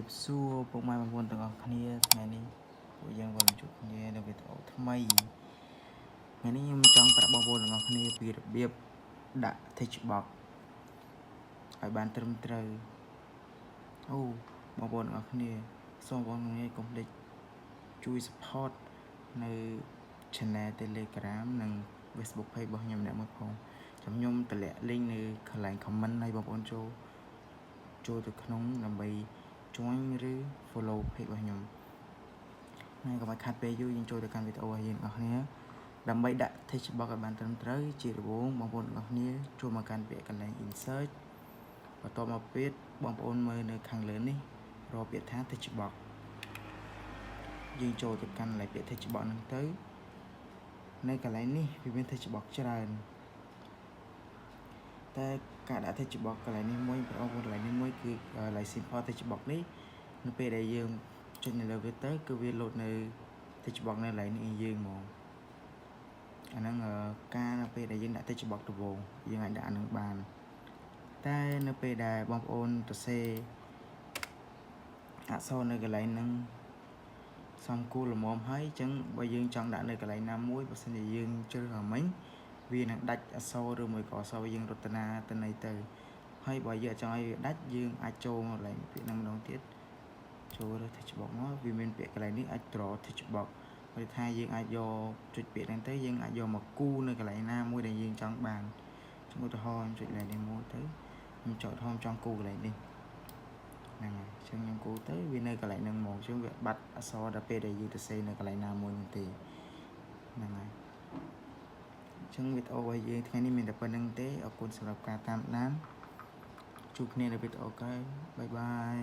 บสู้พวกไม้บางคนต่างกันนี้ไงนี่พวกยังวันจุดนี้เราไปต่อทำไมไงนี่มันจังประบอบต่างกันนี้ปีระเบียบดะเทชบอกไอ้บ้านเติมเตยโอ้บางคนต่างกันนี้ส่งบางนี้ก็ได้ช่วย support ใน channel Telegram និង Facebook Page របស់ខ្ញុំអ្នកមកផងចាំខ្ញុំតម្លាក់ link នៅកន្លែង comment ឲ្យបងប្អូនចូលទៅក្នុងដើម្បី join ឬ follow page របស់ខ្ញុំហើយកុំឲ្យខាត់ពេលយូរយើងចូលទៅកាន់វីដេអូរបស់យើងអស់គ្នាដើម្បីដាក់ text box ឲ្យបានត្រឹមត្រូវជាដំបូងបងប្អូនទាំងអស់គ្នាចូលមកកាន់ពាក្យកន្លែង insert បន្ទាប់មកទៀតបងប្អូនមើលនៅខាងលើនេះរកពាក្យថា text box យើងចូលទៅកាន់កន្លែងពាក្យ text box ហ្នឹងទៅនៅកន្លែងនេះវាមាន text box ច្រើនតែការដាក់ text box កន្លែងនេះមួយបងប្អូនកន្លែងនេះមួយគឺកន្លែង simple text box នេះនៅពេលដែលយើងចុចនៅលើវាទៅគឺវា load នៅ text box នៅកន្លែងនេះយើងហ្មងអាហ្នឹងការនៅពេលដែលយើងដាក់ text box ដំបូងយើងអាចដាក់អាហ្នឹងបានតែនៅពេលដែលបងប្អូនសរសេរអក្សរនៅកន្លែងហ្នឹងសំគួរល្មមហើយអញ្ចឹងបើយើងចង់ដាក់នៅកន្លែងណាមួយបើសិនជាយើងជ្រើសឲ្យមិញវានឹងដាច់អក្សរឬមួយក៏អក្សរយើងរចនាទៅន័យទៅហើយបើយើងចង់ឲ្យវាដាច់យើងអាចចូលមកកន្លែងពាក្យហ្នឹងម្ដងទៀតចូលរើស text box មកវាមានពាក្យកន្លែងនេះអាច draw text box ហើយថាយើងអាចយកចុចពាក្យហ្នឹងទៅយើងអាចយកមកគូនៅកន្លែងណាមួយដែលយើងចង់បានខ្ញុំឧទាហរណ៍ខ្ញុំចុចកន្លែងនេះមួយទៅខ្ញុំចុចហមចង់គូកន្លែងនេះហ្នឹងហើយអញ្ចឹងខ្ញុំគូទៅវានៅកន្លែងហ្នឹងមកអញ្ចឹងវាបាត់អក្សរដល់ពេលដែលយើងទៅសេនៅកន្លែងណាមួយនោះទេហ្នឹងហើយអញ្ចឹងវីដេអូរបស់យើងថ្ងៃនេះមានតែប៉ុណ្្នឹងទេអរគុណសម្រាប់ការតាមដានជួបគ្នានៅវីដេអូក្រោយបាយបាយ